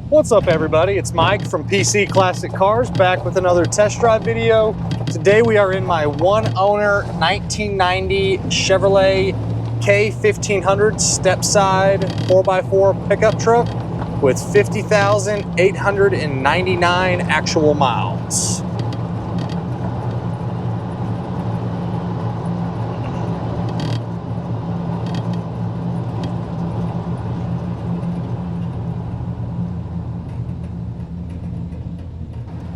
What's up everybody, it's Mike from PC Classic Cars back with another test drive video. Today we are in my one owner 1990 Chevrolet K1500 step side 4x4 pickup truck with 50,899 actual miles.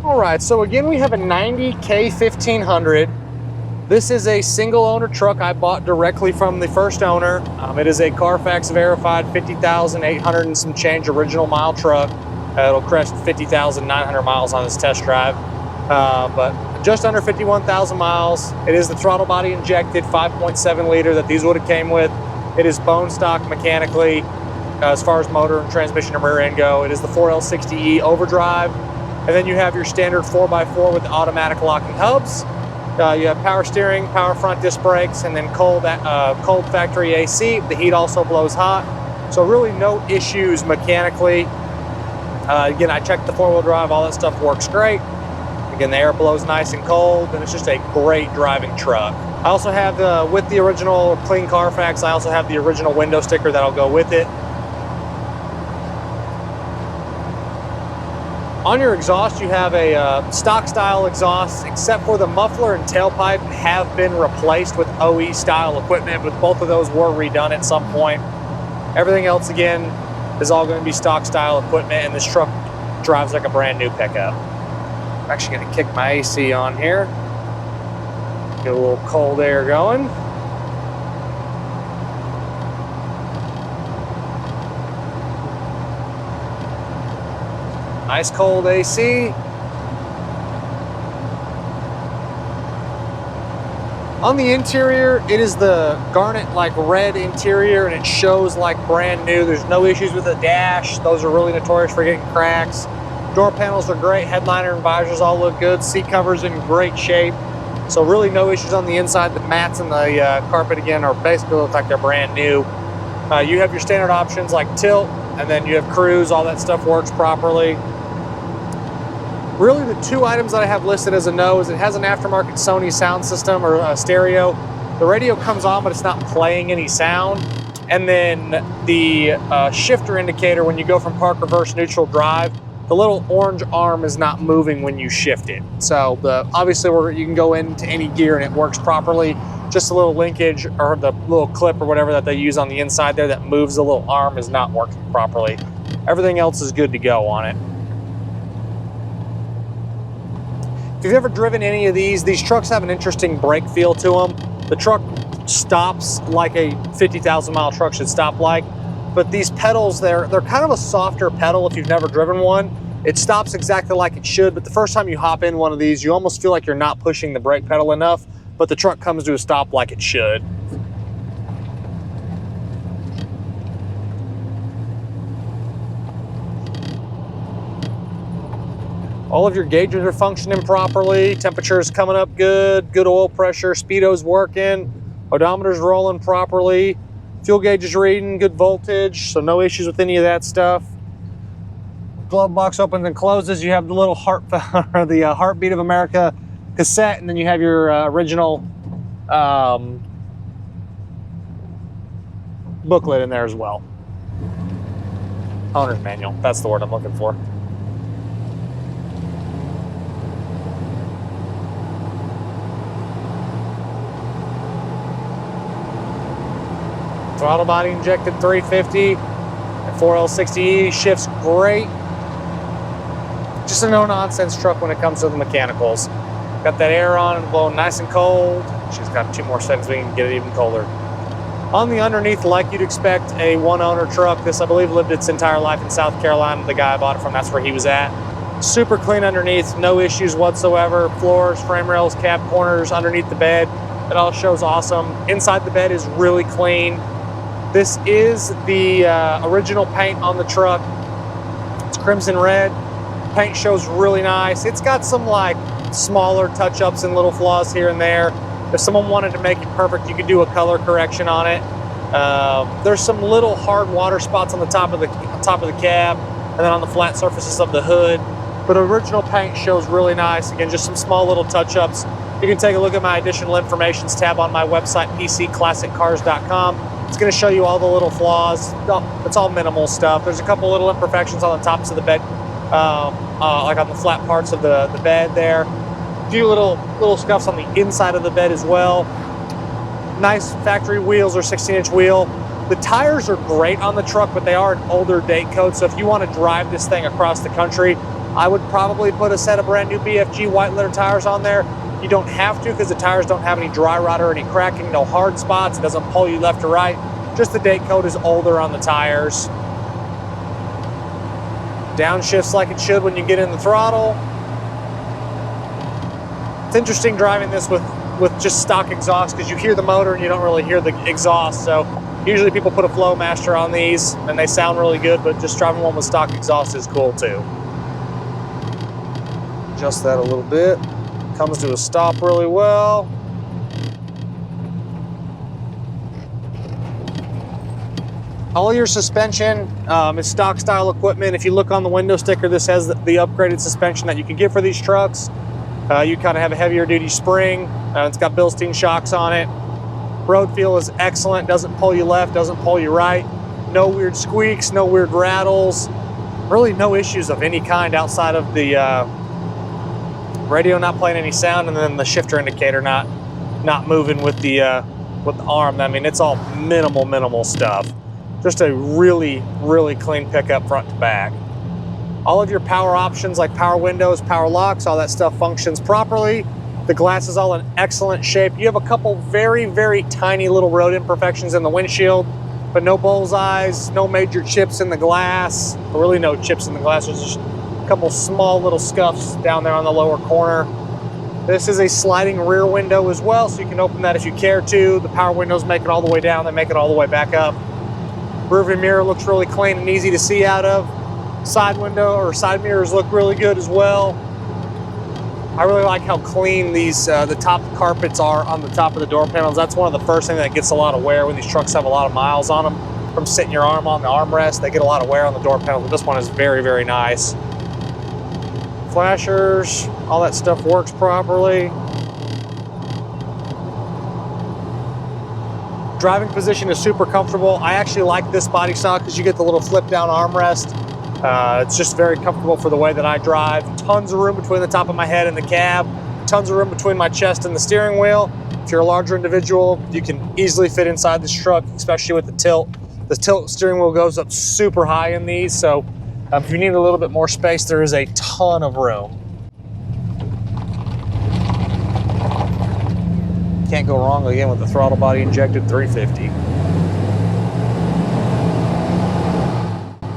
All right, so again, we have a 90 K1500. This is a single owner truck I bought directly from the first owner. It is a Carfax verified 50,800 and some change original mile truck. It'll crest 50,900 miles on this test drive, but just under 51,000 miles. It is the throttle body injected 5.7 liter that these would have came with. It is bone stock mechanically as far as motor and transmission and rear end go. It is the 4L60E overdrive. And then you have your standard 4x4 with automatic locking hubs. You have power steering, power front disc brakes, and then cold factory AC. The heat also blows hot. So really no issues mechanically. Again, I checked the four-wheel drive, all that stuff works great. Again, the air blows nice and cold, and it's just a great driving truck. I also have, with the original clean Carfax, I also have the original window sticker that'll go with it. On your exhaust, you have a stock style exhaust, except for the muffler and tailpipe have been replaced with OE style equipment, but both of those were redone at some point. Everything else, again, is all going to be stock style equipment, and this truck drives like a brand new pickup. I'm actually going to kick my AC on here. Get a little cold air going. Nice cold AC. On the interior, it is the garnet like red interior, and it shows like brand new. There's no issues with the dash. Those are really notorious for getting cracks. Door panels are great. Headliner and visors all look good. Seat covers in great shape. So really no issues on the inside. The mats and the carpet again are basically look like they're brand new. You have your standard options like tilt, and then you have cruise. All that stuff works properly. Really, the two items that I have listed as a no is it has an aftermarket Sony sound system or stereo. The radio comes on, but it's not playing any sound. And then the shifter indicator, when you go from park, reverse, neutral, drive, the little orange arm is not moving when you shift it. So obviously you can go into any gear and it works properly. Just a little linkage or the little clip or whatever that they use on the inside there that moves the little arm is not working properly. Everything else is good to go on it. If you've ever driven any of these trucks have an interesting brake feel to them. The truck stops like a 50,000 mile truck should stop like, but these pedals, they're kind of a softer pedal if you've never driven one. It stops exactly like it should, but the first time you hop in one of these, you almost feel like you're not pushing the brake pedal enough, but the truck comes to a stop like it should. All of your gauges are functioning properly. Temperature's coming up good. Good oil pressure. Speedo's working. Odometer's rolling properly. Fuel gauge is reading. Good voltage. So no issues with any of that stuff. Glove box opens and closes. You have the little Heartbeat of America cassette, and then you have your original booklet in there as well. Owner's manual. That's the word I'm looking for. Throttle body injected 350, and 4L60E shifts great. Just a no-nonsense truck when it comes to the mechanicals. Got that air on and blowing nice and cold. She's got 2 more seconds, we can get it even colder. On the underneath, like you'd expect a one-owner truck, this I believe lived its entire life in South Carolina. The guy I bought it from, that's where he was at. Super clean underneath, no issues whatsoever. Floors, frame rails, cab corners, underneath the bed. It all shows awesome. Inside the bed is really clean. This is the original paint on the truck. It's crimson red. Paint shows really nice. It's got some like smaller touch-ups and little flaws here and there. If someone wanted to make it perfect, you could do a color correction on it. There's some little hard water spots on the top of the cab. and then on the flat surfaces of the hood. But original paint shows really nice. Again, just some small little touch-ups. You can take a look at my additional informations tab on my website, pcclassiccars.com. It's going to show you all the little flaws. It's all minimal stuff. There's a couple little imperfections on the tops of the bed, like on the flat parts of the bed there. A few little scuffs on the inside of the bed as well. Nice factory wheels or 16-inch wheel. The tires are great on the truck, but they are an older date code. So if you want to drive this thing across the country, I would probably put a set of brand new BFG white letter tires on there. You don't have to because the tires don't have any dry rot or any cracking, no hard spots. It doesn't pull you left or right. Just the date code is older on the tires. Downshifts like it should when you get in the throttle. It's interesting driving this with just stock exhaust because you hear the motor and you don't really hear the exhaust. So usually people put a Flowmaster on these and they sound really good, but just driving one with stock exhaust is cool too. Adjust that a little bit. Comes to a stop really well. All your suspension is stock style equipment. If you look on the window sticker, this has the upgraded suspension that you can get for these trucks. You kind of have a heavier duty spring. It's got Bilstein shocks on it. Road feel is excellent. Doesn't pull you left, doesn't pull you right. No weird squeaks, no weird rattles. Really no issues of any kind outside of the radio not playing any sound, and then the shifter indicator not moving with the arm. I mean, it's all minimal stuff. Just a really clean pickup front to back. All of your power options like power windows, power locks, all that stuff functions properly. The glass is all in excellent shape. You have a couple very tiny little road imperfections in the windshield, but no bullseyes, no major chips in the glass, or really no chips in the glass. There's just a couple small little scuffs down there on the lower corner. This is a sliding rear window as well, so you can open that if you care to. The power windows make it all the way down, they make it all the way back up. Rear view mirror looks really clean and easy to see out of. Side window or side mirrors look really good as well. I really like how clean these the top carpets are on the top of the door panels. That's one of the first things that gets a lot of wear when these trucks have a lot of miles on them. From sitting your arm on the armrest, they get a lot of wear on the door panels, but this one is very nice. Flashers, all that stuff works properly. Driving position is super comfortable. I actually like this body style because you get the little flip down armrest. It's just very comfortable for the way that I drive. Tons of room between the top of my head and the cab. Tons of room between my chest and the steering wheel. If you're a larger individual, you can easily fit inside this truck, especially with the tilt. The tilt steering wheel goes up super high in these, so if you need a little bit more space, there is a ton of room. Can't go wrong again with the throttle body injected 350.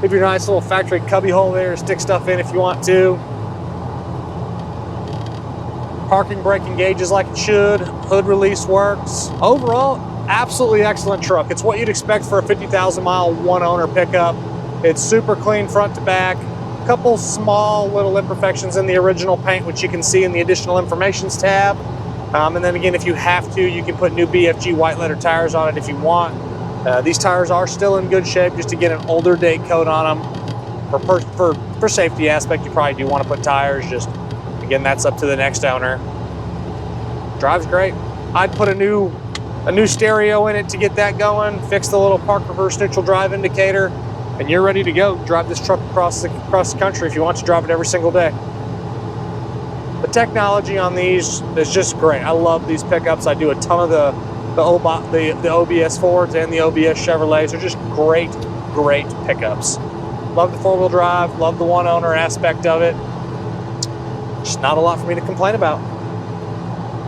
Leave your nice little factory cubby hole there to stick stuff in if you want to. Parking brake engages like it should. Hood release works. Overall, absolutely excellent truck. It's what you'd expect for a 50,000 mile one owner pickup. It's super clean front to back. A couple small little imperfections in the original paint, which you can see in the additional informations tab. And then again, if you have to, you can put new BFG white letter tires on it if you want. These tires are still in good shape, just to get an older date code on them. For safety aspect, you probably do want to put tires. Just again, that's up to the next owner. Drives great. I'd put a new stereo in it to get that going. Fix the little park reverse neutral drive indicator, and you're ready to go. Drive this truck across the country if you want to drive it every single day. The technology on these is just great. I love these pickups. I do a ton of the OBS Fords and the OBS Chevrolets. They're just great pickups. Love the four-wheel drive, love the one owner aspect of it. Just not a lot for me to complain about.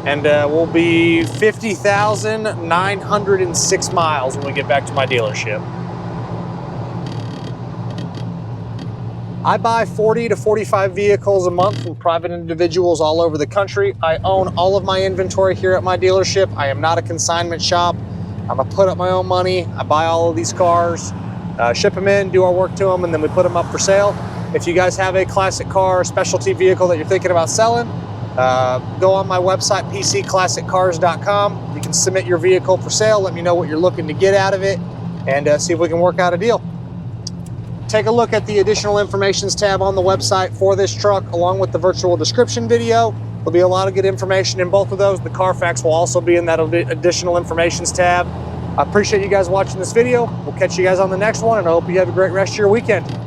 And we'll be 50,906 miles when we get back to my dealership. I buy 40 to 45 vehicles a month from private individuals all over the country. I own all of my inventory here at my dealership. I am not a consignment shop. I'm gonna put up my own money. I buy all of these cars, ship them in, do our work to them, and then we put them up for sale. If you guys have a classic car, specialty vehicle that you're thinking about selling, go on my website, pcclassiccars.com. You can submit your vehicle for sale. Let me know what you're looking to get out of it, and see if we can work out a deal. take a look at the additional informations tab on the website for this truck, along with the virtual description video. There'll be a lot of good information in both of those. The Carfax will also be in that additional informations tab. I appreciate you guys watching this video. We'll catch you guys on the next one, and I hope you have a great rest of your weekend.